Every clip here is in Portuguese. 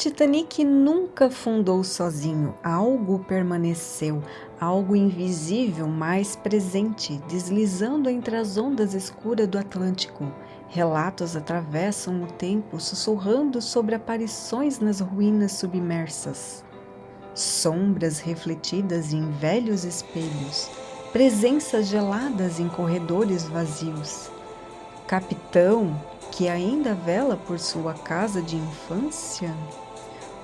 Titanic nunca afundou sozinho, algo permaneceu, algo invisível mais presente, deslizando entre as ondas escuras do Atlântico. Relatos atravessam o tempo, sussurrando sobre aparições nas ruínas submersas. Sombras refletidas em velhos espelhos, presenças geladas em corredores vazios. Capitão, que ainda vela por sua casa de infância?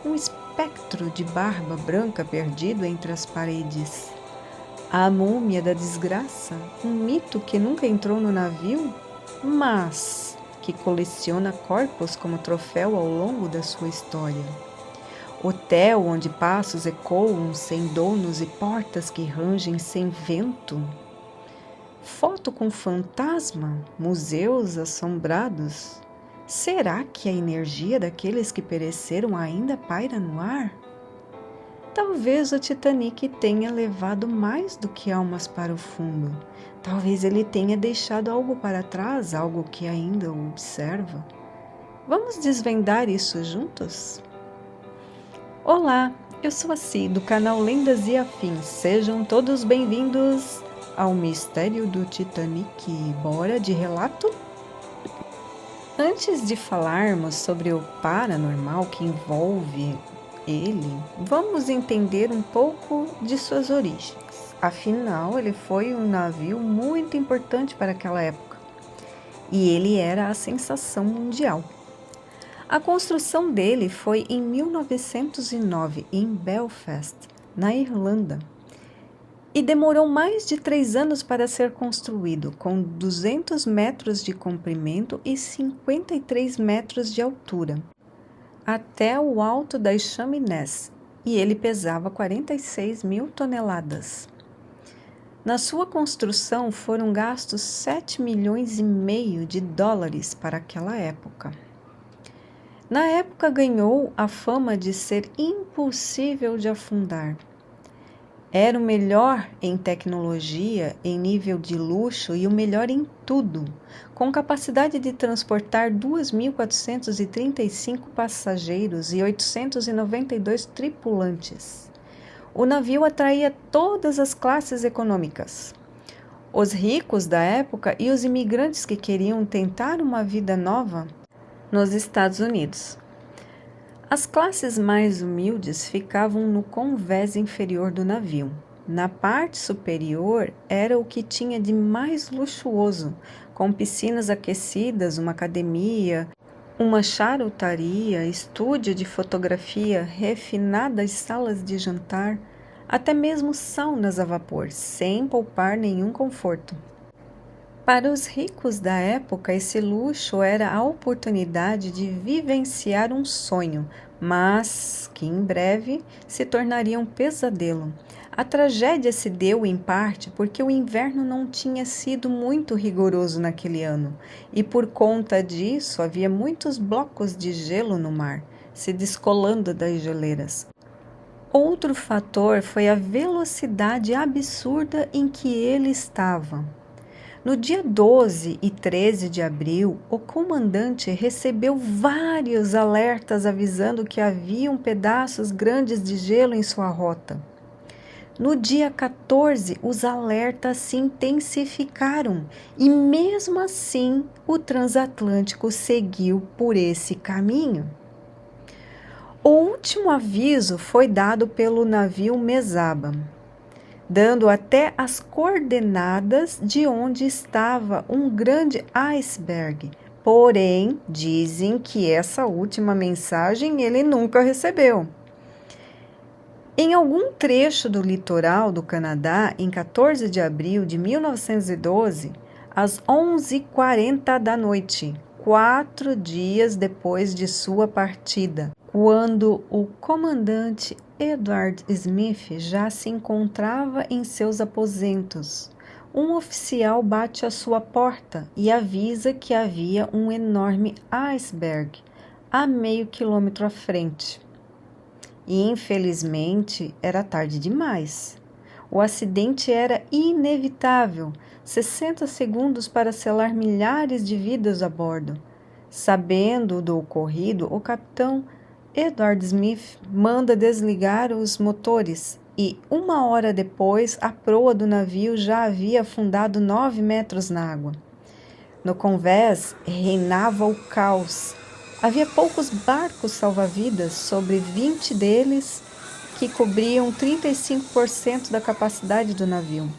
Um espectro de barba branca perdido entre as paredes. A múmia da desgraça, um mito que nunca entrou no navio, mas que coleciona corpos como troféu ao longo da sua história. Hotel onde passos ecoam sem donos e portas que rangem sem vento. Foto com fantasma, museus assombrados. Será que a energia daqueles que pereceram ainda paira no ar? Talvez o Titanic tenha levado mais do que almas para o fundo. Talvez ele tenha deixado algo para trás, algo que ainda o observa. Vamos desvendar isso juntos? Olá, eu sou a Si, do canal Lendas e Afins. Sejam todos bem-vindos ao mistério do Titanic. Bora de relato? Antes de falarmos sobre o paranormal que envolve ele, vamos entender um pouco de suas origens. Afinal, ele foi um navio muito importante para aquela época e ele era a sensação mundial. A construção dele foi em 1909, em Belfast, na Irlanda. E demorou mais de 3 anos para ser construído, com 200 metros de comprimento e 53 metros de altura, até o alto das chaminés, e ele pesava 46 mil toneladas. Na sua construção foram gastos 7,5 milhões de dólares para aquela época. Na época ganhou a fama de ser impossível de afundar. Era o melhor em tecnologia, em nível de luxo e o melhor em tudo, com capacidade de transportar 2.435 passageiros e 892 tripulantes. O navio atraía todas as classes econômicas. Os ricos da época e os imigrantes que queriam tentar uma vida nova nos Estados Unidos. As classes mais humildes ficavam no convés inferior do navio. Na parte superior era o que tinha de mais luxuoso, com piscinas aquecidas, uma academia, uma charutaria, estúdio de fotografia, refinadas salas de jantar, até mesmo saunas a vapor, sem poupar nenhum conforto. Para os ricos da época, esse luxo era a oportunidade de vivenciar um sonho, mas que em breve se tornaria um pesadelo. A tragédia se deu em parte porque o inverno não tinha sido muito rigoroso naquele ano, e por conta disso havia muitos blocos de gelo no mar, se descolando das geleiras. Outro fator foi a velocidade absurda em que ele estava. No dia 12 e 13 de abril, o comandante recebeu vários alertas avisando que haviam pedaços grandes de gelo em sua rota. No dia 14, os alertas se intensificaram e, mesmo assim, o transatlântico seguiu por esse caminho. O último aviso foi dado pelo navio Mesaba, dando até as coordenadas de onde estava um grande iceberg. Porém, dizem que essa última mensagem ele nunca recebeu. Em algum trecho do litoral do Canadá, em 14 de abril de 1912, às 11h40 da noite, 4 dias depois de sua partida, quando o comandante Edward Smith já se encontrava em seus aposentos, um oficial bate à sua porta e avisa que havia um enorme iceberg a meio quilômetro à frente. E, infelizmente, era tarde demais. O acidente era inevitável, 60 segundos para selar milhares de vidas a bordo. Sabendo do ocorrido, o capitão Edward Smith manda desligar os motores e, 1 hora depois, a proa do navio já havia afundado 9 metros na água. No convés reinava o caos. Havia poucos barcos salva-vidas, sobre 20 deles que cobriam 35% da capacidade do navio.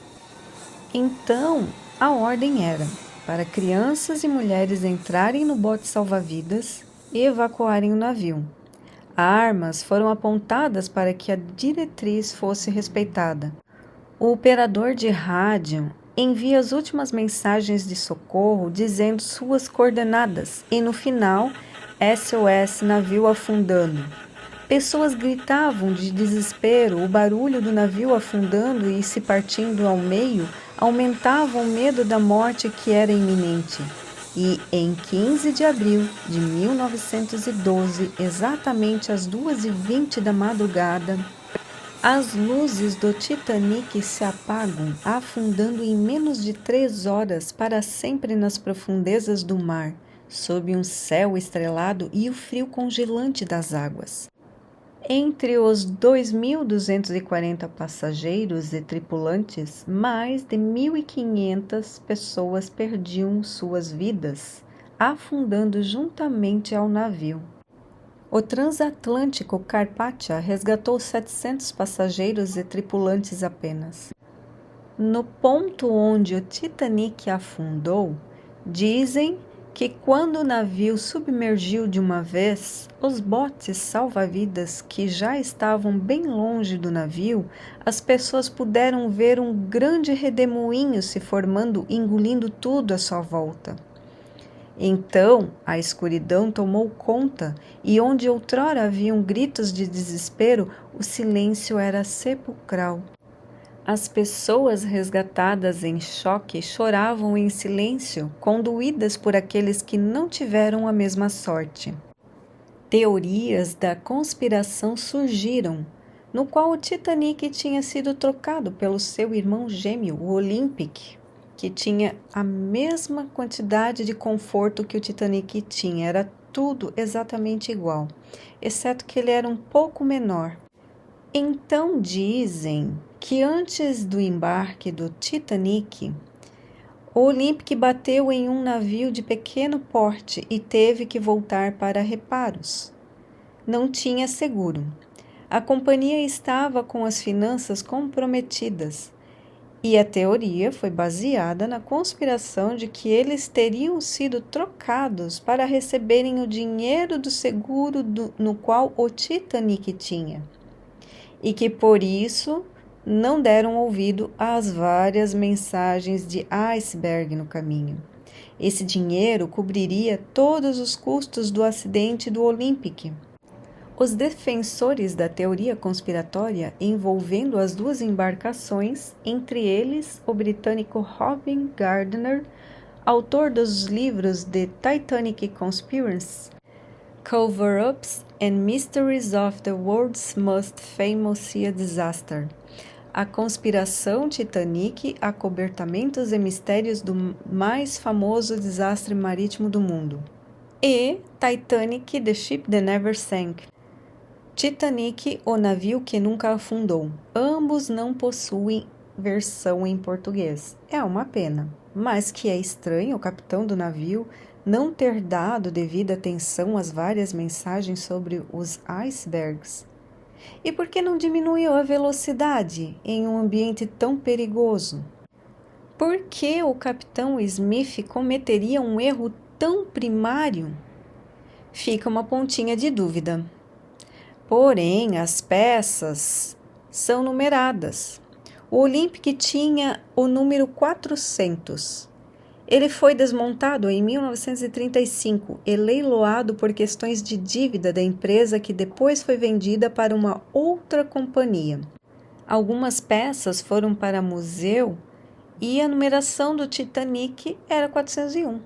Então, a ordem era para crianças e mulheres entrarem no bote salva-vidas e evacuarem o navio. Armas foram apontadas para que a diretriz fosse respeitada. O operador de rádio envia as últimas mensagens de socorro dizendo suas coordenadas e no final, SOS navio afundando. Pessoas gritavam de desespero, o barulho do navio afundando e se partindo ao meio aumentava o medo da morte que era iminente. E em 15 de abril de 1912, exatamente às 2h20 da madrugada, as luzes do Titanic se apagam, afundando em menos de 3 horas para sempre nas profundezas do mar, sob um céu estrelado e o frio congelante das águas. Entre os 2.240 passageiros e tripulantes, mais de 1.500 pessoas perdiam suas vidas, afundando juntamente ao navio. O transatlântico Carpathia resgatou 700 passageiros e tripulantes apenas. No ponto onde o Titanic afundou, dizem que quando o navio submergiu de uma vez, os botes salva-vidas que já estavam bem longe do navio, as pessoas puderam ver um grande redemoinho se formando, engolindo tudo à sua volta. Então, a escuridão tomou conta e onde outrora haviam gritos de desespero, o silêncio era sepulcral. As pessoas resgatadas em choque choravam em silêncio, conduídas por aqueles que não tiveram a mesma sorte. Teorias da conspiração surgiram, no qual o Titanic tinha sido trocado pelo seu irmão gêmeo, o Olympic, que tinha a mesma quantidade de conforto que o Titanic tinha, era tudo exatamente igual, exceto que ele era um pouco menor. Então dizem que antes do embarque do Titanic, o Olympic bateu em um navio de pequeno porte e teve que voltar para reparos. Não tinha seguro. A companhia estava com as finanças comprometidas e a teoria foi baseada na conspiração de que eles teriam sido trocados para receberem o dinheiro do seguro no qual o Titanic tinha. E que por isso não deram ouvido às várias mensagens de iceberg no caminho. Esse dinheiro cobriria todos os custos do acidente do Olympic. Os defensores da teoria conspiratória envolvendo as duas embarcações, entre eles o britânico Robin Gardner, autor dos livros The Titanic Conspiracy, Cover-Ups and Mysteries of the World's Most Famous Sea Disaster, A Conspiração Titanic, Acobertamentos e Mistérios do mais famoso desastre marítimo do mundo, e Titanic, The Ship That Never Sank, Titanic, o navio que nunca afundou. Ambos não possuem versão em português. É uma pena, mas que é estranho o capitão do navio não ter dado devida atenção às várias mensagens sobre os icebergs. E por que não diminuiu a velocidade em um ambiente tão perigoso? Por que o capitão Smith cometeria um erro tão primário? Fica uma pontinha de dúvida. Porém, as peças são numeradas. O Olympic tinha o número 400. Ele foi desmontado em 1935 e leiloado por questões de dívida da empresa que depois foi vendida para uma outra companhia. Algumas peças foram para museu e a numeração do Titanic era 401.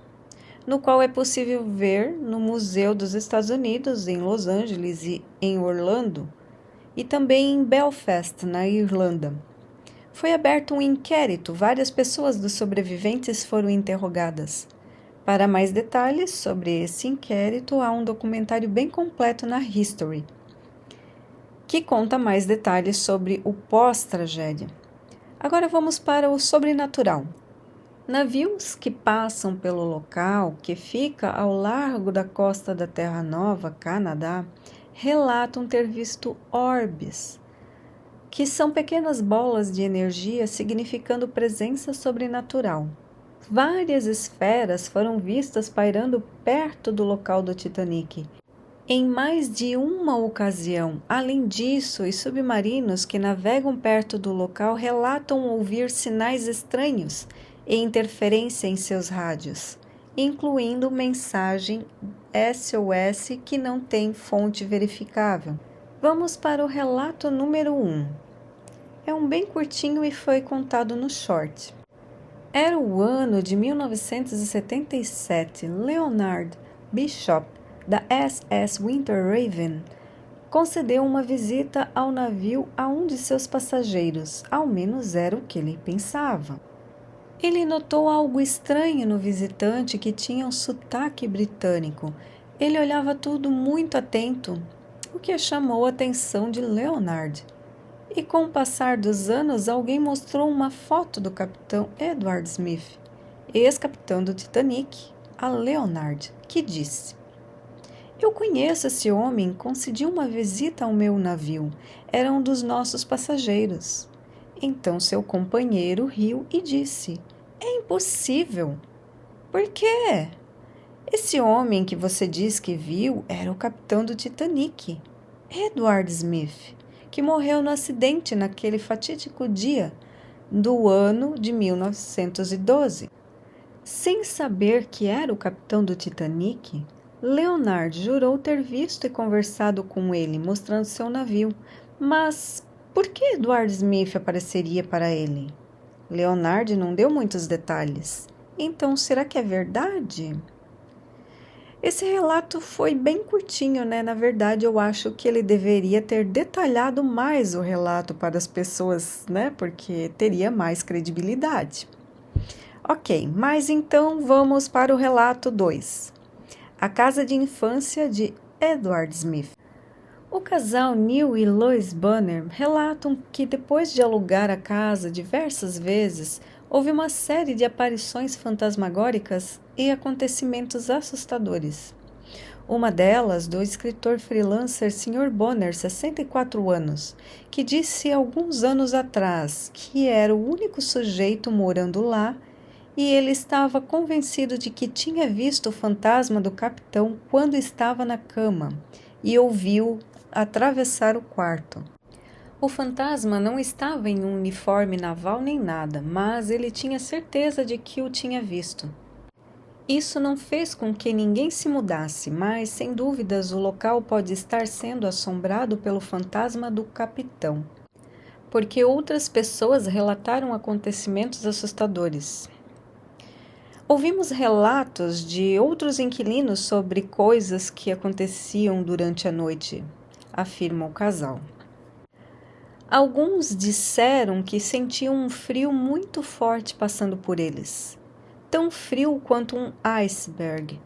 No qual é possível ver no Museu dos Estados Unidos, em Los Angeles e em Orlando, e também em Belfast, na Irlanda. Foi aberto um inquérito, várias pessoas dos sobreviventes foram interrogadas. Para mais detalhes sobre esse inquérito, há um documentário bem completo na History, que conta mais detalhes sobre o pós-tragédia. Agora vamos para o sobrenatural. Navios que passam pelo local, que fica ao largo da costa da Terra Nova, Canadá, relatam ter visto orbes, que são pequenas bolas de energia significando presença sobrenatural. Várias esferas foram vistas pairando perto do local do Titanic, em mais de uma ocasião. Além disso, os submarinos que navegam perto do local relatam ouvir sinais estranhos e interferência em seus rádios, incluindo mensagem SOS que não tem fonte verificável. Vamos para o relato número 1. É um bem curtinho e foi contado no short. Era o ano de 1977. Leonard Bishop, da SS Winter Raven, concedeu uma visita ao navio a um de seus passageiros, ao menos era o que ele pensava. Ele notou algo estranho no visitante que tinha um sotaque britânico. Ele olhava tudo muito atento, o que chamou a atenção de Leonard. E com o passar dos anos, alguém mostrou uma foto do capitão Edward Smith, ex-capitão do Titanic, a Leonard, que disse: "Eu conheço esse homem, concedi uma visita ao meu navio. Era um dos nossos passageiros." Então seu companheiro riu e disse: "É impossível." "Por quê?" "Esse homem que você diz que viu era o capitão do Titanic, Edward Smith, que morreu no acidente naquele fatídico dia do ano de 1912. Sem saber que era o capitão do Titanic, Leonard jurou ter visto e conversado com ele, mostrando seu navio. Mas por que Edward Smith apareceria para ele? Leonard não deu muitos detalhes. Então, será que é verdade? Esse relato foi bem curtinho, né? Na verdade, eu acho que ele deveria ter detalhado mais o relato para as pessoas, né? Porque teria mais credibilidade. Ok, mas então vamos para o relato 2. A casa de infância de Edward Smith. O casal Neil e Lois Bonner relatam que depois de alugar a casa diversas vezes, houve uma série de aparições fantasmagóricas e acontecimentos assustadores. Uma delas do escritor freelancer Sr. Bonner, 64 anos, que disse alguns anos atrás que era o único sujeito morando lá e ele estava convencido de que tinha visto o fantasma do capitão quando estava na cama e ouviu atravessar o quarto. O fantasma não estava em um uniforme naval nem nada, mas ele tinha certeza de que o tinha visto. Isso não fez com que ninguém se mudasse, mas, sem dúvidas, o local pode estar sendo assombrado pelo fantasma do capitão, porque outras pessoas relataram acontecimentos assustadores. Ouvimos relatos de outros inquilinos sobre coisas que aconteciam durante a noite, afirma o casal. Alguns disseram que sentiam um frio muito forte passando por eles, tão frio quanto um iceberg.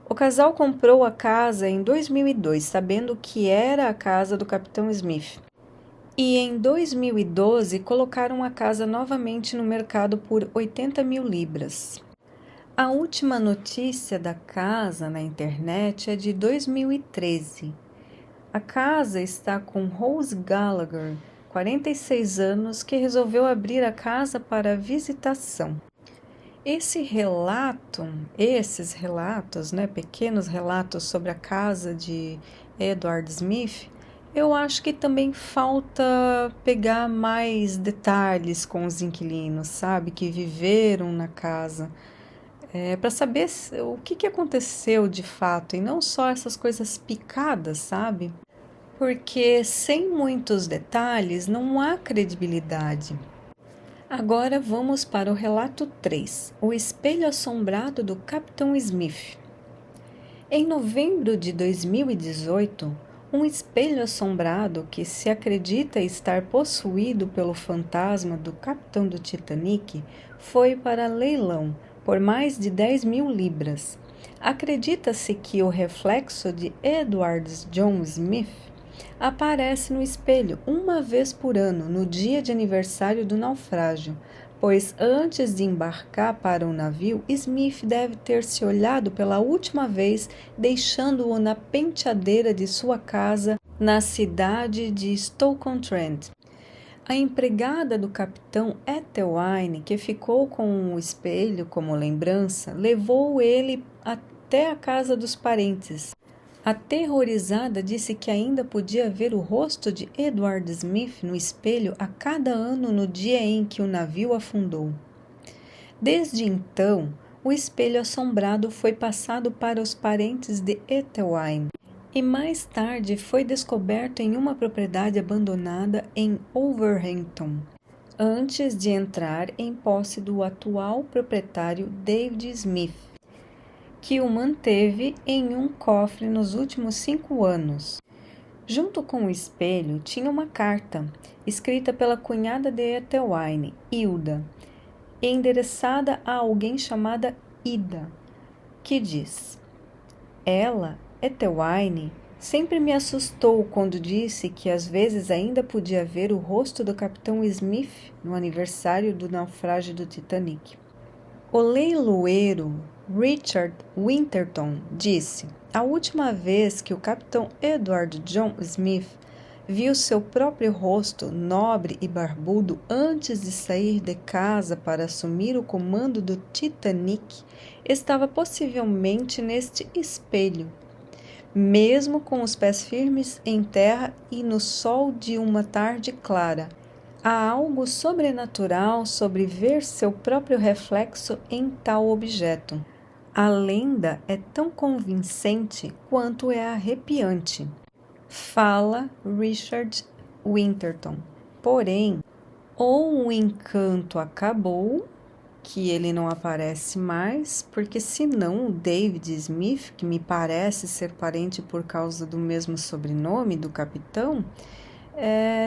O casal comprou a casa em 2002, sabendo que era a casa do capitão Smith. E em 2012 colocaram a casa novamente no mercado por 80 mil libras. A última notícia da casa na internet é de 2013. A casa está com Rose Gallagher, 46 anos, que resolveu abrir a casa para visitação. Esses relatos, né, pequenos relatos sobre a casa de Edward Smith, eu acho que também falta pegar mais detalhes com os inquilinos, sabe, que viveram na casa. Para saber o que aconteceu de fato e não só essas coisas picadas, sabe? Porque sem muitos detalhes não há credibilidade. Agora vamos para o relato 3, o espelho assombrado do Capitão Smith. Em novembro de 2018, um espelho assombrado que se acredita estar possuído pelo fantasma do capitão do Titanic foi para leilão por mais de 10.000 libras. Acredita-se que o reflexo de Edward John Smith aparece no espelho uma vez por ano, no dia de aniversário do naufrágio, pois antes de embarcar para o navio, Smith deve ter se olhado pela última vez, deixando-o na penteadeira de sua casa na cidade de Stoke-on-Trent. A empregada do capitão Ethelwyn, que ficou com o espelho como lembrança, levou ele até a casa dos parentes. Aterrorizada, disse que ainda podia ver o rosto de Edward Smith no espelho a cada ano no dia em que o navio afundou. Desde então, o espelho assombrado foi passado para os parentes de Ethelwyn e mais tarde foi descoberto em uma propriedade abandonada em Wolverhampton, antes de entrar em posse do atual proprietário David Smith, que o manteve em um cofre nos últimos 5 anos. Junto com o espelho tinha uma carta, escrita pela cunhada de Ethelwyn, Hilda, e endereçada a alguém chamada Ida, que diz: Ela, Ethelwyn, sempre me assustou quando disse que às vezes ainda podia ver o rosto do capitão Smith no aniversário do naufrágio do Titanic. O leiloeiro Richard Winterton disse: a última vez que o capitão Edward John Smith viu seu próprio rosto, nobre e barbudo, antes de sair de casa para assumir o comando do Titanic, estava possivelmente neste espelho, mesmo com os pés firmes em terra e no sol de uma tarde clara. Há algo sobrenatural sobre ver seu próprio reflexo em tal objeto. A lenda é tão convincente quanto é arrepiante, fala Richard Winterton. Porém, ou o encanto acabou, que ele não aparece mais, porque senão o David Smith, que me parece ser parente por causa do mesmo sobrenome do capitão,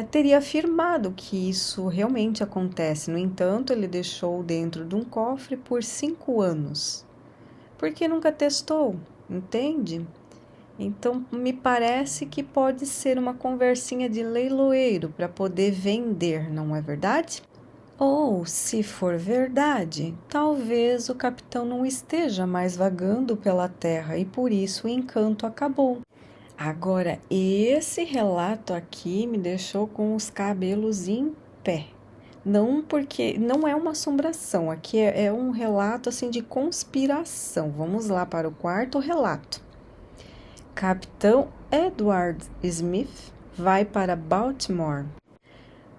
teria afirmado que isso realmente acontece. No entanto, ele deixou dentro de um cofre por 5 anos. Porque nunca testou, entende? Então, me parece que pode ser uma conversinha de leiloeiro para poder vender, não é verdade? Ou, se for verdade, talvez o capitão não esteja mais vagando pela terra e por isso o encanto acabou. Agora, esse relato aqui me deixou com os cabelos em pé. Não porque não é uma assombração, aqui é um relato assim de conspiração. Vamos lá para o quarto relato. Capitão Edward Smith vai para Baltimore.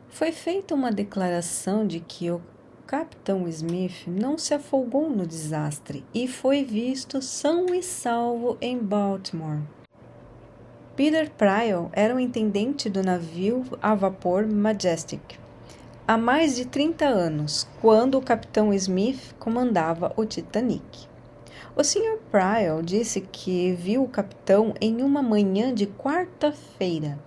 Foi feita uma declaração de que o capitão Smith não se afogou no desastre e foi visto são e salvo em Baltimore. Peter Pryor era o intendente do navio a vapor Majestic há mais de 30 anos, quando o capitão Smith comandava o Titanic. O Sr. Pryor disse que viu o capitão em uma manhã de quarta-feira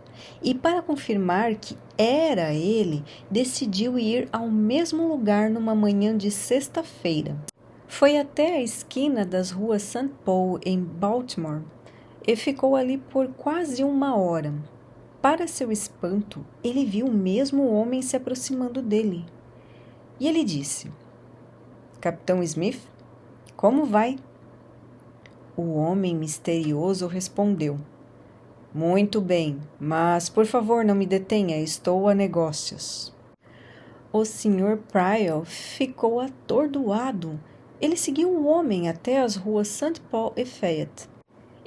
e, para confirmar que era ele, decidiu ir ao mesmo lugar numa manhã de sexta-feira. Foi até a esquina das ruas St. Paul, em Baltimore, e ficou ali por quase 1 hora. Para seu espanto, ele viu o mesmo homem se aproximando dele. E ele disse: Capitão Smith, como vai? O homem misterioso respondeu: Muito bem, mas por favor não me detenha, estou a negócios. O Sr. Pryor ficou atordoado. Ele seguiu o homem até as ruas St. Paul e Fayette.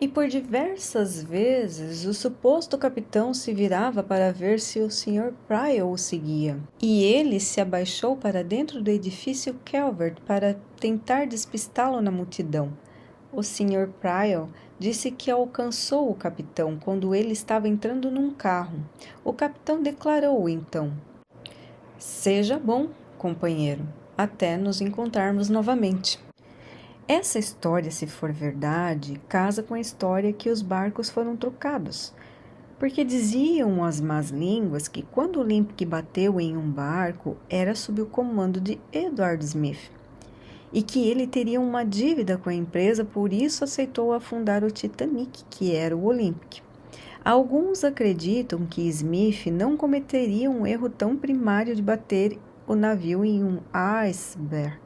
E por diversas vezes o suposto capitão se virava para ver se o Sr. Pryor o seguia. E ele se abaixou para dentro do edifício Calvert para tentar despistá-lo na multidão. O Sr. Pryor disse que alcançou o capitão quando ele estava entrando num carro. O capitão declarou então: Seja bom, companheiro, até nos encontrarmos novamente. Essa história, se for verdade, casa com a história que os barcos foram trocados, porque diziam as más línguas que quando o Olympic bateu em um barco era sob o comando de Edward Smith, e que ele teria uma dívida com a empresa, por isso aceitou afundar o Titanic, que era o Olympic. Alguns acreditam que Smith não cometeria um erro tão primário de bater o navio em um iceberg.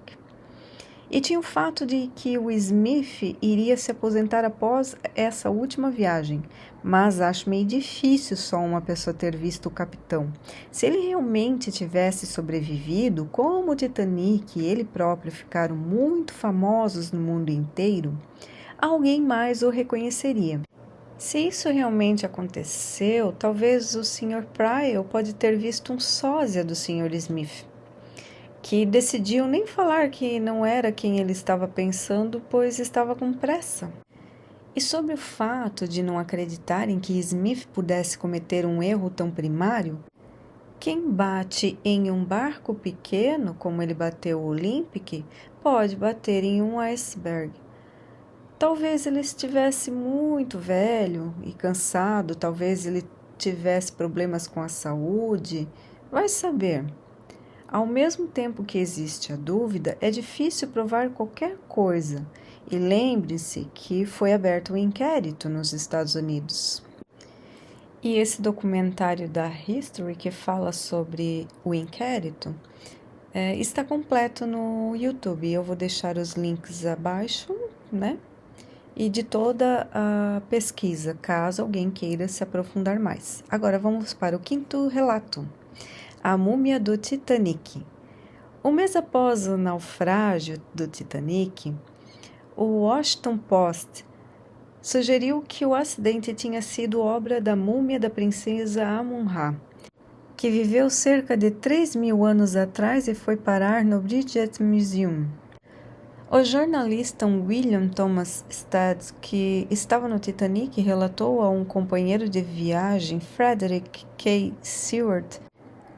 E tinha o fato de que o Smith iria se aposentar após essa última viagem, mas acho meio difícil só uma pessoa ter visto o capitão. Se ele realmente tivesse sobrevivido, como o Titanic e ele próprio ficaram muito famosos no mundo inteiro, alguém mais o reconheceria. Se isso realmente aconteceu, talvez o Sr. Pryle pode ter visto um sósia do Sr. Smith, que decidiu nem falar que não era quem ele estava pensando, pois estava com pressa. E sobre o fato de não acreditarem que Smith pudesse cometer um erro tão primário, quem bate em um barco pequeno, como ele bateu o Olympic, pode bater em um iceberg. Talvez ele estivesse muito velho e cansado, talvez ele tivesse problemas com a saúde, vai saber. Ao mesmo tempo que existe a dúvida, é difícil provar qualquer coisa. E lembre-se que foi aberto um inquérito nos Estados Unidos. E esse documentário da History que fala sobre o inquérito está completo no YouTube. Eu vou deixar os links abaixo, né? E de toda a pesquisa, caso alguém queira se aprofundar mais. Agora vamos para o quinto relato. A múmia do Titanic. Um mês após o naufrágio do Titanic, o Washington Post sugeriu que o acidente tinha sido obra da múmia da princesa Amun-Ra, que viveu cerca de 3.000 anos atrás e foi parar no British Museum. O jornalista William Thomas Studd, que estava no Titanic, relatou a um companheiro de viagem, Frederick K. Seward,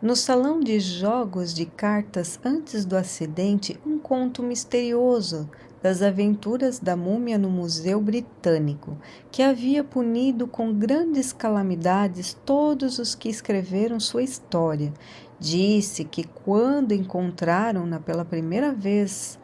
no salão de jogos de cartas antes do acidente, um conto misterioso das aventuras da múmia no Museu Britânico, que havia punido com grandes calamidades todos os que escreveram sua história. Disse que quando encontraram-na pela primeira vez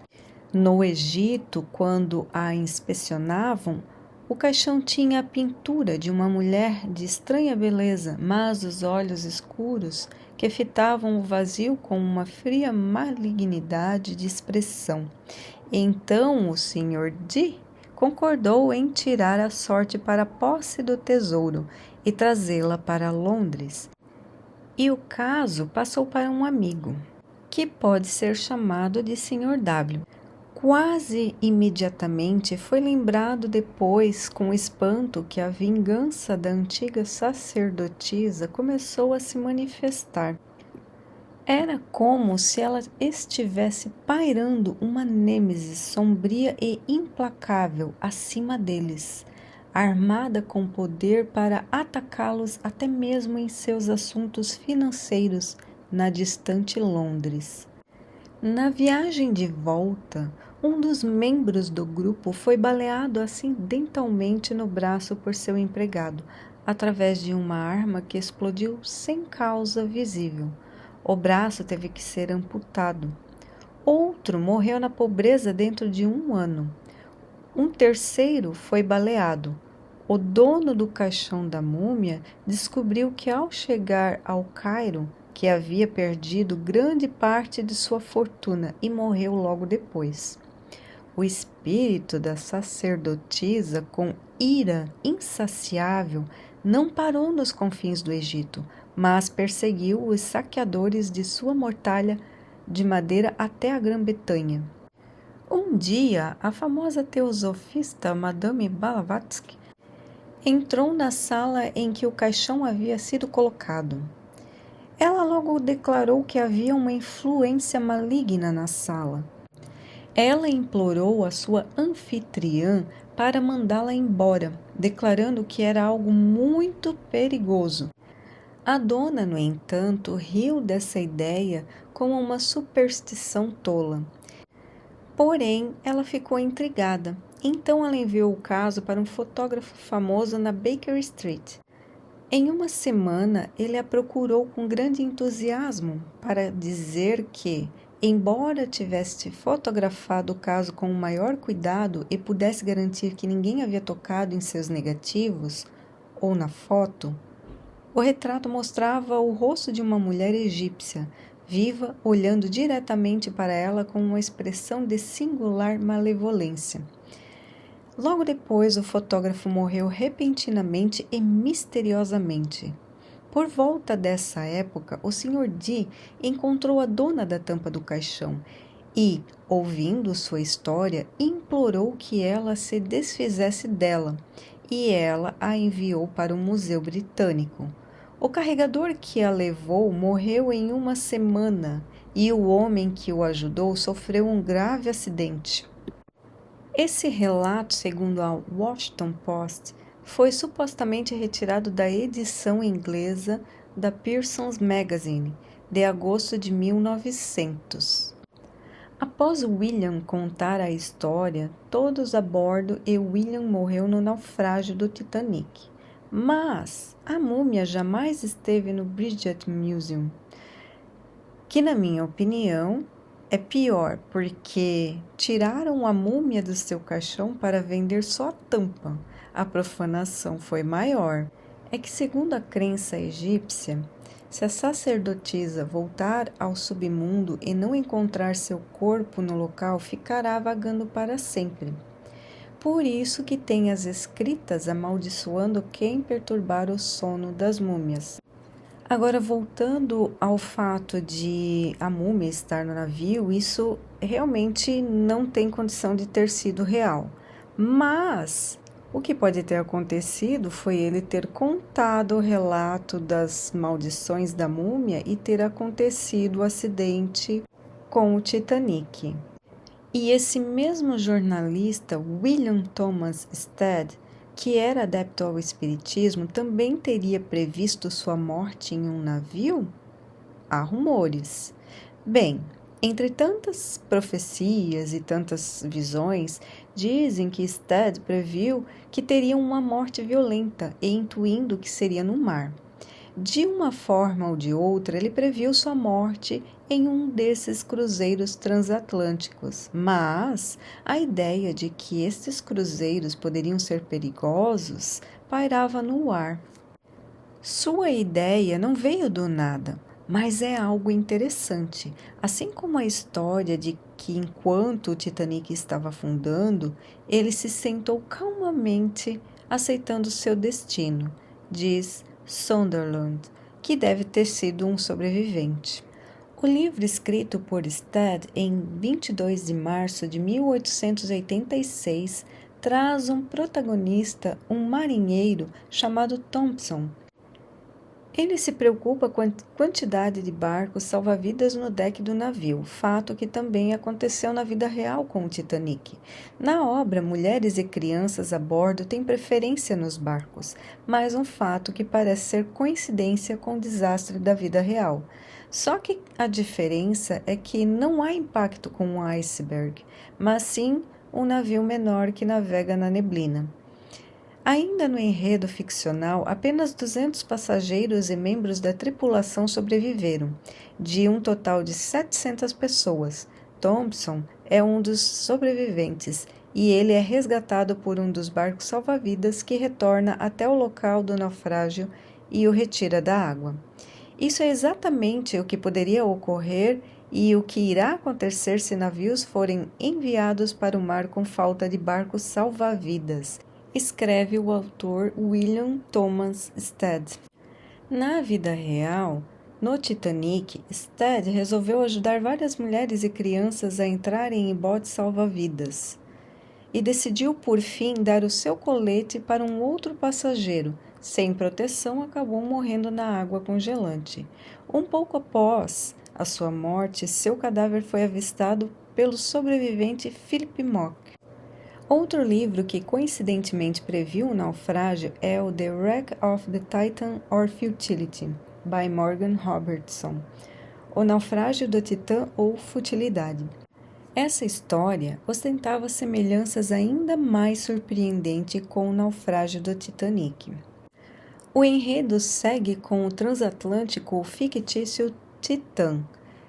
no Egito, quando a inspecionavam, o caixão tinha a pintura de uma mulher de estranha beleza, mas os olhos escuros que fitavam o vazio com uma fria malignidade de expressão. Então o Sr. D concordou em tirar a sorte para a posse do tesouro e trazê-la para Londres. E o caso passou para um amigo, que pode ser chamado de Sr. W. Quase imediatamente foi lembrado depois, com espanto, que a vingança da antiga sacerdotisa começou a se manifestar. Era como se ela estivesse pairando uma nêmesis sombria e implacável acima deles, armada com poder para atacá-los até mesmo em seus assuntos financeiros na distante Londres. Na viagem de volta, um dos membros do grupo foi baleado acidentalmente no braço por seu empregado, através de uma arma que explodiu sem causa visível. O braço teve que ser amputado. Outro morreu na pobreza dentro de 1 ano. Um terceiro foi baleado. O dono do caixão da múmia descobriu que ao chegar ao Cairo, que havia perdido grande parte de sua fortuna e morreu logo depois. O espírito da sacerdotisa, com ira insaciável, não parou nos confins do Egito, mas perseguiu os saqueadores de sua mortalha de madeira até a Grã-Bretanha. Um dia, a famosa teosofista Madame Blavatsky entrou na sala em que o caixão havia sido colocado. Ela logo declarou que havia uma influência maligna na sala. Ela implorou a sua anfitriã para mandá-la embora, declarando que era algo muito perigoso. A dona, no entanto, riu dessa ideia como uma superstição tola. Porém, ela ficou intrigada. Então ela enviou o caso para um fotógrafo famoso na Baker Street. Em 1 semana, ele a procurou com grande entusiasmo para dizer que, embora tivesse fotografado o caso com o maior cuidado e pudesse garantir que ninguém havia tocado em seus negativos ou na foto, o retrato mostrava o rosto de uma mulher egípcia, viva, olhando diretamente para ela com uma expressão de singular malevolência. Logo depois, o fotógrafo morreu repentinamente e misteriosamente. Por volta dessa época, o Sr. D encontrou a dona da tampa do caixão e, ouvindo sua história, implorou que ela se desfizesse dela, e ela a enviou para o Museu Britânico. O carregador que a levou morreu em uma semana e o homem que o ajudou sofreu um grave acidente. Esse relato, segundo a Washington Post, foi supostamente retirado da edição inglesa da Pearson's Magazine, de agosto de 1900. Após William contar a história, todos a bordo e William morreu no naufrágio do Titanic. Mas a múmia jamais esteve no British Museum, que, na minha opinião, é pior, porque tiraram a múmia do seu caixão para vender só a tampa. A profanação foi maior. É que, segundo a crença egípcia, se a sacerdotisa voltar ao submundo e não encontrar seu corpo no local, ficará vagando para sempre. Por isso que tem as escritas amaldiçoando quem perturbar o sono das múmias. Agora, voltando ao fato de a múmia estar no navio, isso realmente não tem condição de ter sido real. Mas o que pode ter acontecido foi ele ter contado o relato das maldições da múmia e ter acontecido o acidente com o Titanic. E esse mesmo jornalista, William Thomas Stead, que era adepto ao espiritismo, também teria previsto sua morte em um navio? Há rumores. Bem, entre tantas profecias e tantas visões, dizem que Stead previu que teria uma morte violenta e intuindo que seria no mar. De uma forma ou de outra, ele previu sua morte em um desses cruzeiros transatlânticos, mas a ideia de que estes cruzeiros poderiam ser perigosos pairava no ar. Sua ideia não veio do nada, mas é algo interessante, assim como a história de que enquanto o Titanic estava afundando, ele se sentou calmamente aceitando seu destino, diz Sunderland, que deve ter sido um sobrevivente. O livro escrito por Stead em 22 de março de 1886 traz um protagonista, um marinheiro chamado Thompson. Ele se preocupa com a quantidade de barcos salva-vidas no deck do navio, fato que também aconteceu na vida real com o Titanic. Na obra, mulheres e crianças a bordo têm preferência nos barcos, mas um fato que parece ser coincidência com o desastre da vida real. Só que a diferença é que não há impacto com um iceberg, mas sim um navio menor que navega na neblina. Ainda no enredo ficcional, apenas 200 passageiros e membros da tripulação sobreviveram, de um total de 700 pessoas. Thompson é um dos sobreviventes e ele é resgatado por um dos barcos salva-vidas que retorna até o local do naufrágio e o retira da água. Isso é exatamente o que poderia ocorrer e o que irá acontecer se navios forem enviados para o mar com falta de barcos salva-vidas, escreve o autor William Thomas Stead. Na vida real, no Titanic, Stead resolveu ajudar várias mulheres e crianças a entrarem em botes salva-vidas e decidiu, por fim, dar o seu colete para um outro passageiro. Sem proteção, acabou morrendo na água congelante. Um pouco após a sua morte, seu cadáver foi avistado pelo sobrevivente Philip Mock. Outro livro que coincidentemente previu o naufrágio é o The Wreck of the Titan or Futility, by Morgan Robertson, O Naufrágio do Titã ou Futilidade. Essa história ostentava semelhanças ainda mais surpreendentes com o naufrágio do Titanic. O enredo segue com o transatlântico fictício Titã,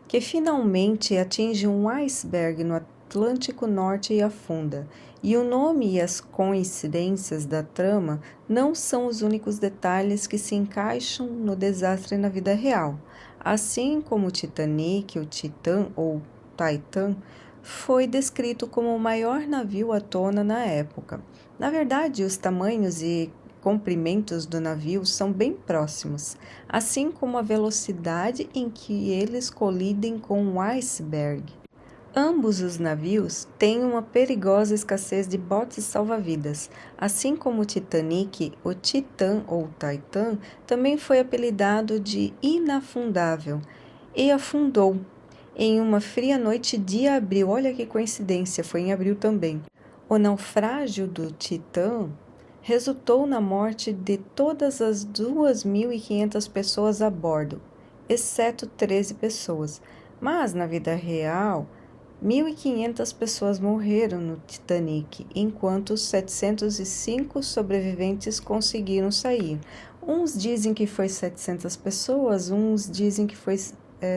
que finalmente atinge um iceberg no Atlântico Norte e afunda. E o nome e as coincidências da trama não são os únicos detalhes que se encaixam no desastre na vida real. Assim como o Titanic, o Titã ou Titan, foi descrito como o maior navio à tona na época. Na verdade, os tamanhos e comprimentos do navio são bem próximos, assim como a velocidade em que eles colidem com um iceberg. Ambos os navios têm uma perigosa escassez de botes salva-vidas. Assim como o Titanic, o Titã ou Titan também foi apelidado de inafundável e afundou em uma fria noite de abril. Olha que coincidência, foi em abril também. O naufrágio do Titã resultou na morte de todas as 2.500 pessoas a bordo, exceto 13 pessoas. Mas, na vida real, 1.500 pessoas morreram no Titanic, enquanto 705 sobreviventes conseguiram sair. Uns dizem que foi 700 pessoas, uns dizem que foi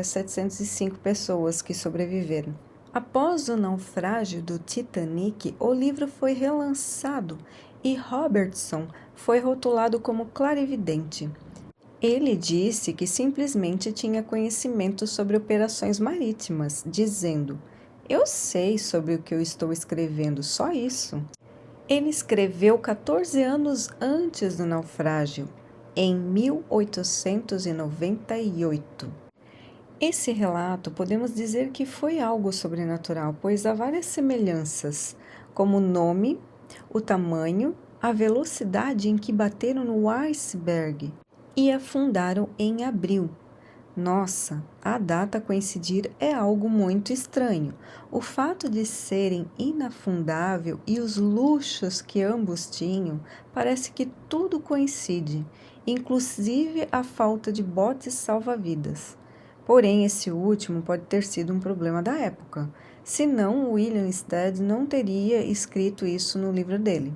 705 pessoas que sobreviveram. Após o naufrágio do Titanic, o livro foi relançado e Robertson foi rotulado como clarividente. Ele disse que simplesmente tinha conhecimento sobre operações marítimas, dizendo: "Eu sei sobre o que eu estou escrevendo, só isso." Ele escreveu 14 anos antes do naufrágio, em 1898. Esse relato podemos dizer que foi algo sobrenatural, pois há várias semelhanças, como o nome, o tamanho, a velocidade em que bateram no iceberg e afundaram em abril. Nossa, a data coincidir é algo muito estranho. O fato de serem inafundável e os luxos que ambos tinham, parece que tudo coincide, inclusive a falta de botes salva-vidas. Porém, esse último pode ter sido um problema da época, senão William Stead não teria escrito isso no livro dele.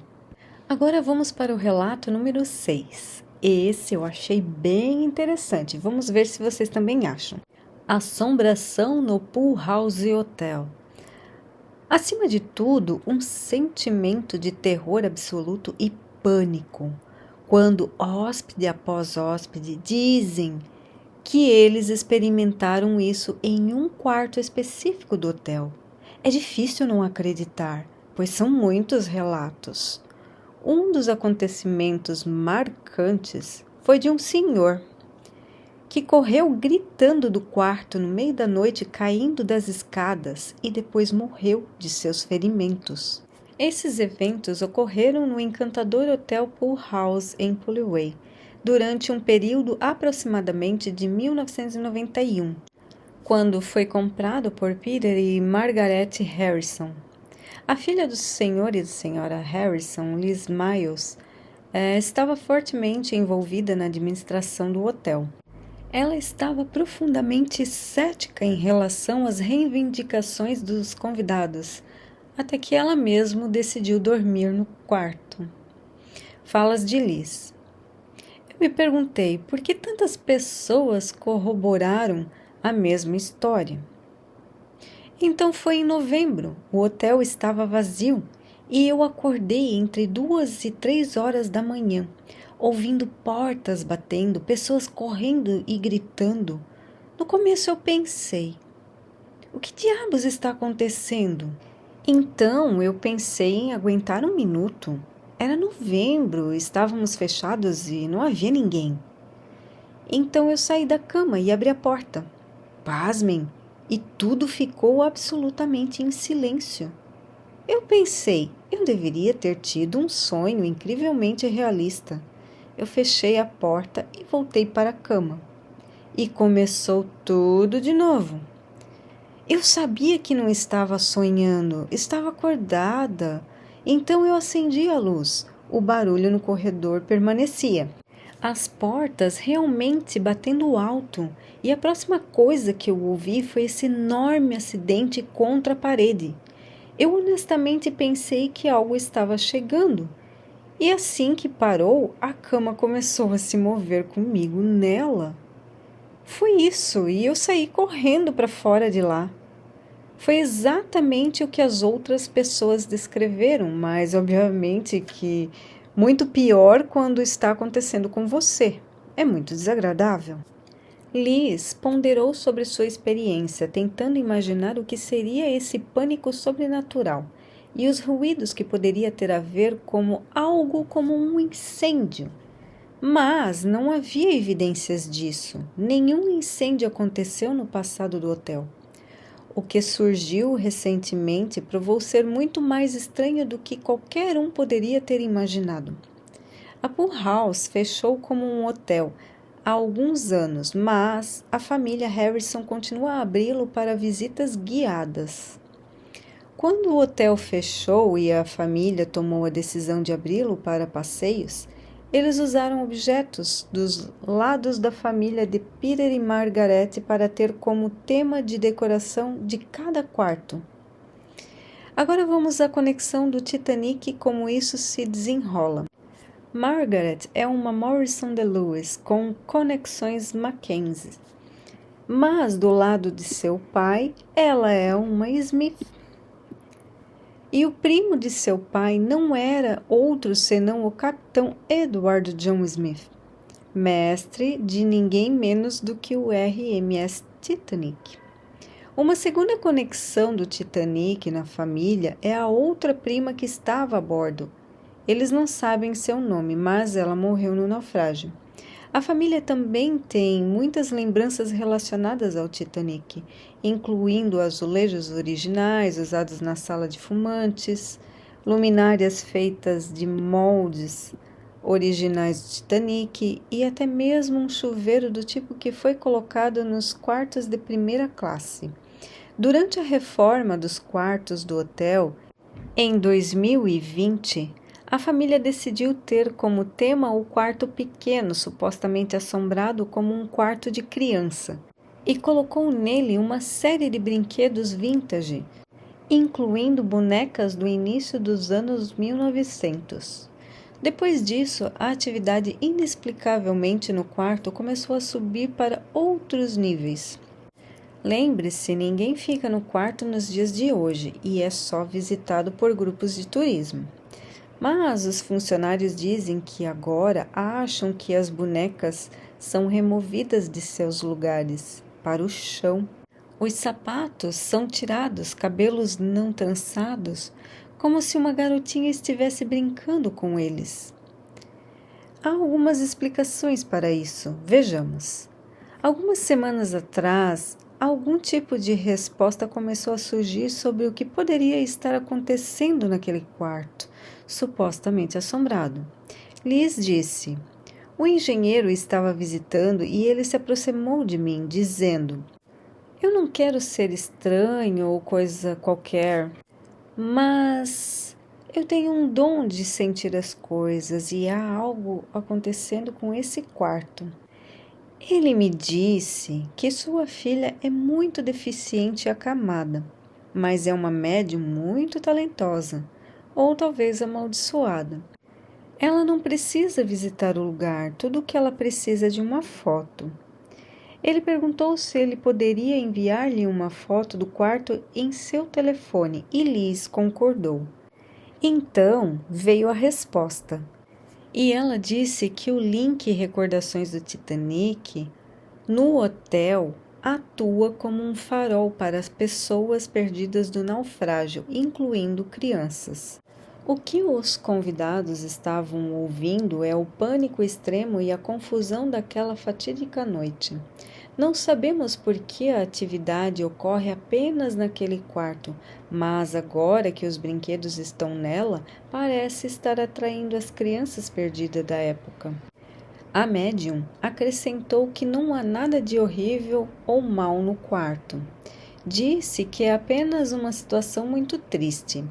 Agora vamos para o relato número 6. Esse eu achei bem interessante. Vamos ver se vocês também acham. Assombração no Pool House Hotel. Acima de tudo, um sentimento de terror absoluto e pânico, quando hóspede após hóspede dizem que eles experimentaram isso em um quarto específico do hotel. É difícil não acreditar, pois são muitos relatos. Um dos acontecimentos marcantes foi de um senhor que correu gritando do quarto no meio da noite, caindo das escadas, e depois morreu de seus ferimentos. Esses eventos ocorreram no encantador Hotel Pool House em Pullway, durante um período aproximadamente de 1991, quando foi comprado por Peter e Margaret Harrison. A filha do senhor e da senhora Harrison, Liz Miles, estava fortemente envolvida na administração do hotel. Ela estava profundamente cética em relação às reivindicações dos convidados, até que ela mesma decidiu dormir no quarto. Falas de Liz. Eu me perguntei por que tantas pessoas corroboraram a mesma história. Então foi em novembro, o hotel estava vazio e eu acordei entre 2 e 3 horas da manhã, ouvindo portas batendo, pessoas correndo e gritando. No começo eu pensei, o que diabos está acontecendo? Então eu pensei em aguentar um minuto. Era novembro, estávamos fechados e não havia ninguém. Então eu saí da cama e abri a porta. Pasmem, e tudo ficou absolutamente em silêncio. Eu pensei, eu deveria ter tido um sonho incrivelmente realista. Eu fechei a porta e voltei para a cama. E começou tudo de novo. Eu sabia que não estava sonhando, estava acordada. Então eu acendi a luz. O barulho no corredor permanecia. As portas realmente batendo alto. E a próxima coisa que eu ouvi foi esse enorme acidente contra a parede. Eu honestamente pensei que algo estava chegando. E assim que parou, a cama começou a se mover comigo nela. Foi isso, e eu saí correndo para fora de lá. Foi exatamente o que as outras pessoas descreveram, mas obviamente que muito pior quando está acontecendo com você. É muito desagradável. Liz ponderou sobre sua experiência, tentando imaginar o que seria esse pânico sobrenatural e os ruídos que poderia ter a ver como algo como um incêndio. Mas não havia evidências disso. Nenhum incêndio aconteceu no passado do hotel. O que surgiu recentemente provou ser muito mais estranho do que qualquer um poderia ter imaginado. A Pool House fechou como um hotel há alguns anos, mas a família Harrison continua a abri-lo para visitas guiadas. Quando o hotel fechou e a família tomou a decisão de abri-lo para passeios, eles usaram objetos dos lados da família de Peter e Margaret para ter como tema de decoração de cada quarto. Agora vamos à conexão do Titanic e como isso se desenrola. Margaret é uma Morrison de Lewis com conexões Mackenzie, mas do lado de seu pai, ela é uma Smith. E o primo de seu pai não era outro senão o capitão Edward John Smith, mestre de ninguém menos do que o RMS Titanic. Uma segunda conexão do Titanic na família é a outra prima que estava a bordo. Eles não sabem seu nome, mas ela morreu no naufrágio. A família também tem muitas lembranças relacionadas ao Titanic, incluindo azulejos originais usados na sala de fumantes, luminárias feitas de moldes originais do Titanic e até mesmo um chuveiro do tipo que foi colocado nos quartos de primeira classe. Durante a reforma dos quartos do hotel, em 2020, a família decidiu ter como tema o quarto pequeno, supostamente assombrado como um quarto de criança, e colocou nele uma série de brinquedos vintage, incluindo bonecas do início dos anos 1900. Depois disso, a atividade inexplicavelmente no quarto começou a subir para outros níveis. Lembre-se, ninguém fica no quarto nos dias de hoje e é só visitado por grupos de turismo. Mas os funcionários dizem que agora acham que as bonecas são removidas de seus lugares para o chão. Os sapatos são tirados, cabelos não trançados, como se uma garotinha estivesse brincando com eles. Há algumas explicações para isso. Vejamos. Algumas semanas atrás, algum tipo de resposta começou a surgir sobre o que poderia estar acontecendo naquele quarto, supostamente assombrado. Liz disse: o engenheiro estava visitando e ele se aproximou de mim, dizendo: eu não quero ser estranho ou coisa qualquer, mas eu tenho um dom de sentir as coisas e há algo acontecendo com esse quarto. Ele me disse que sua filha é muito deficiente e acamada, mas é uma médium muito talentosa, ou talvez amaldiçoada. Ela não precisa visitar o lugar, tudo o que ela precisa é de uma foto. Ele perguntou se ele poderia enviar-lhe uma foto do quarto em seu telefone e Liz concordou. Então veio a resposta. E ela disse que o link Recordações do Titanic no hotel atua como um farol para as pessoas perdidas do naufrágio, incluindo crianças. O que os convidados estavam ouvindo é o pânico extremo e a confusão daquela fatídica noite. Não sabemos por que a atividade ocorre apenas naquele quarto, mas agora que os brinquedos estão nela, parece estar atraindo as crianças perdidas da época. A médium acrescentou que não há nada de horrível ou mal no quarto. Disse que é apenas uma situação muito triste.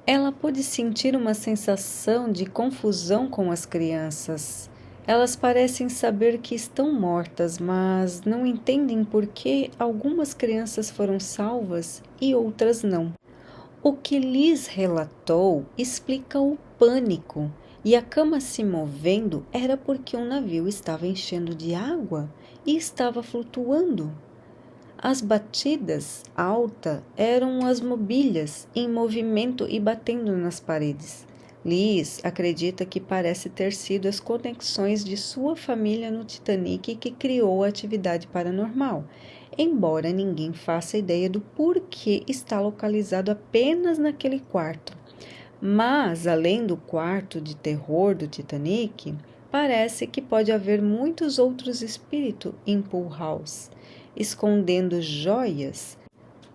Ela pôde sentir uma sensação de confusão com as crianças. Elas parecem saber que estão mortas, mas não entendem por que algumas crianças foram salvas e outras não. O que Liz relatou explica o pânico e a cama se movendo era porque um navio estava enchendo de água e estava flutuando. As batidas alta eram as mobílias em movimento e batendo nas paredes. Liz acredita que parece ter sido as conexões de sua família no Titanic que criou a atividade paranormal, embora ninguém faça ideia do porquê está localizado apenas naquele quarto. Mas, além do quarto de terror do Titanic, parece que pode haver muitos outros espíritos em Pool House, escondendo joias,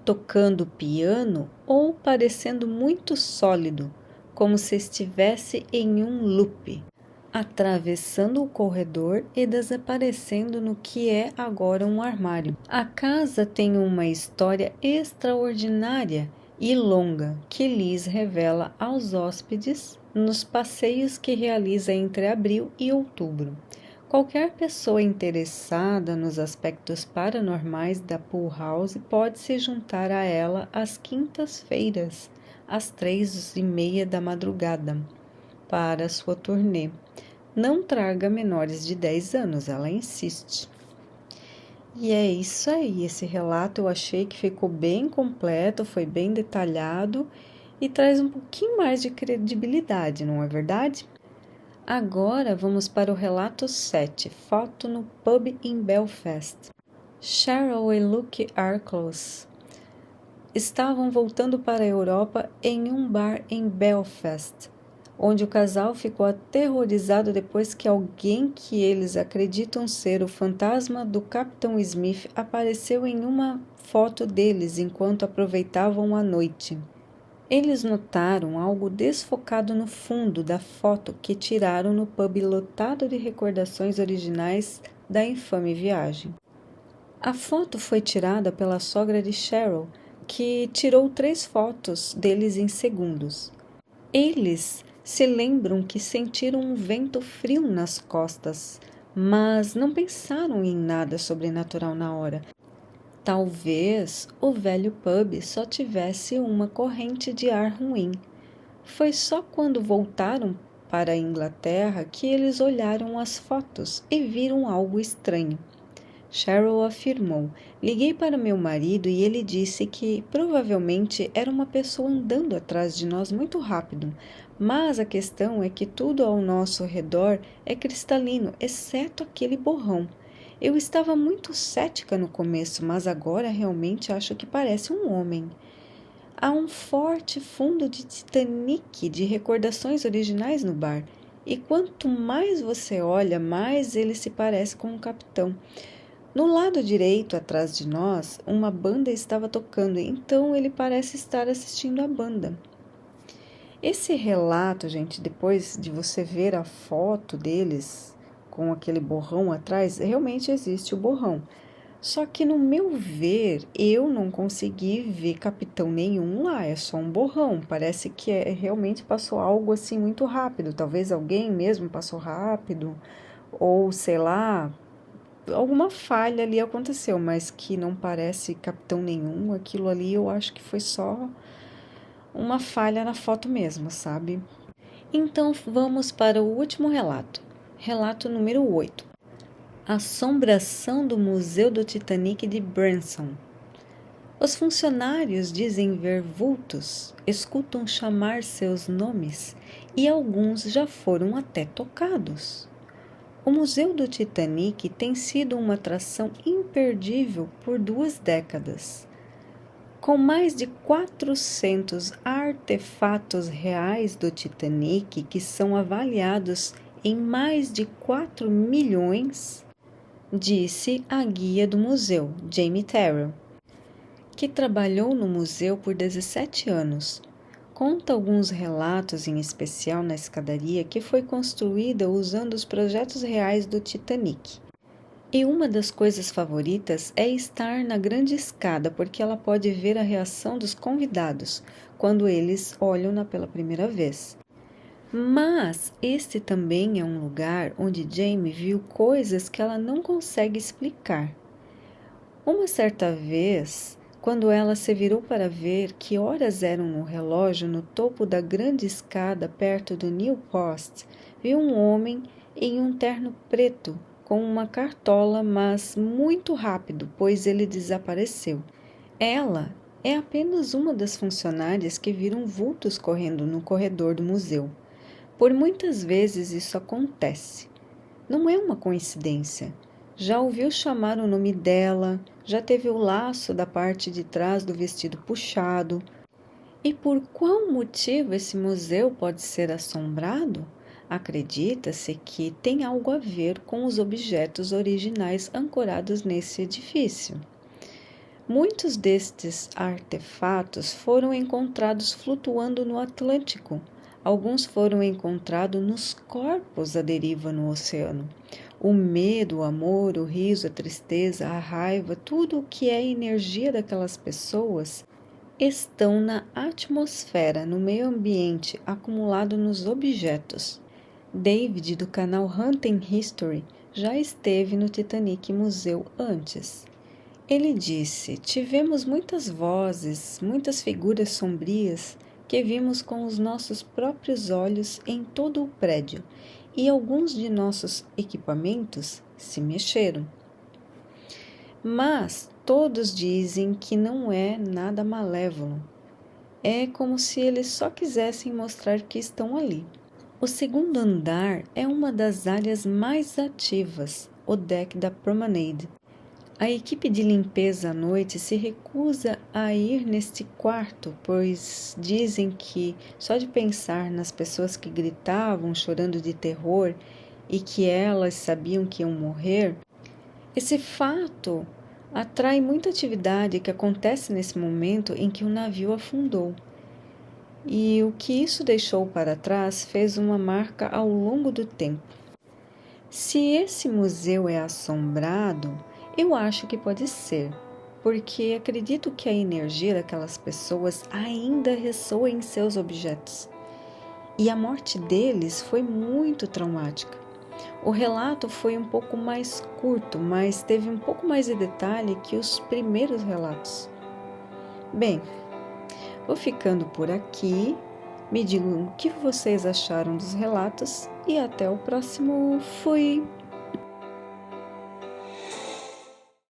tocando piano ou parecendo muito sólido, como se estivesse em um loop, atravessando o corredor e desaparecendo no que é agora um armário. A casa tem uma história extraordinária e longa que Liz revela aos hóspedes nos passeios que realiza entre abril e outubro. Qualquer pessoa interessada nos aspectos paranormais da Pool House pode se juntar a ela às quintas-feiras, às 3:30 da madrugada, para sua turnê. Não traga menores de 10 anos, ela insiste. E é isso aí, esse relato eu achei que ficou bem completo, foi bem detalhado e traz um pouquinho mais de credibilidade, não é verdade? Agora vamos para o relato 7, foto no pub em Belfast. Cheryl e Luke Arclos estavam voltando para a Europa em um bar em Belfast, onde o casal ficou aterrorizado depois que alguém que eles acreditam ser o fantasma do Capitão Smith apareceu em uma foto deles enquanto aproveitavam a noite. Eles notaram algo desfocado no fundo da foto que tiraram no pub lotado de recordações originais da infame viagem. A foto foi tirada pela sogra de Cheryl, que tirou 3 fotos deles em segundos. Eles se lembram que sentiram um vento frio nas costas, mas não pensaram em nada sobrenatural na hora. Talvez o velho pub só tivesse uma corrente de ar ruim. Foi só quando voltaram para a Inglaterra que eles olharam as fotos e viram algo estranho. Cheryl afirmou: liguei para meu marido e ele disse que provavelmente era uma pessoa andando atrás de nós muito rápido, mas a questão é que tudo ao nosso redor é cristalino, exceto aquele borrão. Eu estava muito cética no começo, mas agora realmente acho que parece um homem. Há um forte fundo de Titanic de recordações originais no bar, e quanto mais você olha, mais ele se parece com o capitão. No lado direito, atrás de nós, uma banda estava tocando, então ele parece estar assistindo a banda. Esse relato, gente, depois de você ver a foto deles com aquele borrão atrás, realmente existe o borrão. Só que no meu ver, eu não consegui ver capitão nenhum lá, é só um borrão. Parece que realmente passou algo assim muito rápido. Talvez alguém mesmo passou rápido, ou sei lá, alguma falha ali aconteceu, mas que não parece capitão nenhum. Aquilo ali eu acho que foi só uma falha na foto mesmo, sabe? Então vamos para o último relato. Relato número 8. Assombração do Museu do Titanic de Branson. Os funcionários dizem ver vultos, escutam chamar seus nomes e alguns já foram até tocados. O Museu do Titanic tem sido uma atração imperdível por 2 décadas. Com mais de 400 artefatos reais do Titanic, que são avaliados em mais de 4 milhões, disse a guia do museu, Jamie Terrell, que trabalhou no museu por 17 anos. Conta alguns relatos, em especial na escadaria, que foi construída usando os projetos reais do Titanic. E uma das coisas favoritas é estar na grande escada, porque ela pode ver a reação dos convidados quando eles olham-na pela primeira vez. Mas este também é um lugar onde Jamie viu coisas que ela não consegue explicar. Uma certa vez, quando ela se virou para ver que horas eram no relógio no topo da grande escada perto do New Post, viu um homem em um terno preto com uma cartola, mas muito rápido, pois ele desapareceu. Ela é apenas uma das funcionárias que viram vultos correndo no corredor do museu. Por muitas vezes isso acontece. Não é uma coincidência. Já ouviu chamar o nome dela, já teve o laço da parte de trás do vestido puxado. E por qual motivo esse museu pode ser assombrado? Acredita-se que tem algo a ver com os objetos originais ancorados nesse edifício. Muitos destes artefatos foram encontrados flutuando no Atlântico. Alguns foram encontrados nos corpos à deriva no oceano. O medo, o amor, o riso, a tristeza, a raiva, tudo o que é energia daquelas pessoas estão na atmosfera, no meio ambiente, acumulado nos objetos. David, do canal Hunting History, já esteve no Titanic Museu antes. Ele disse: tivemos muitas vozes, muitas figuras sombrias que vimos com os nossos próprios olhos em todo o prédio, e alguns de nossos equipamentos se mexeram. Mas todos dizem que não é nada malévolo. É como se eles só quisessem mostrar que estão ali. O segundo andar é uma das áreas mais ativas, o deck da Promenade. A equipe de limpeza à noite se recusa a ir neste quarto, pois dizem que só de pensar nas pessoas que gritavam, chorando de terror e que elas sabiam que iam morrer, esse fato atrai muita atividade que acontece nesse momento em que o navio afundou. E o que isso deixou para trás fez uma marca ao longo do tempo. Se esse museu é assombrado, eu acho que pode ser, porque acredito que a energia daquelas pessoas ainda ressoa em seus objetos. E a morte deles foi muito traumática. O relato foi um pouco mais curto, mas teve um pouco mais de detalhe que os primeiros relatos. Bem, vou ficando por aqui. Me digam o que vocês acharam dos relatos e até o próximo. Fui!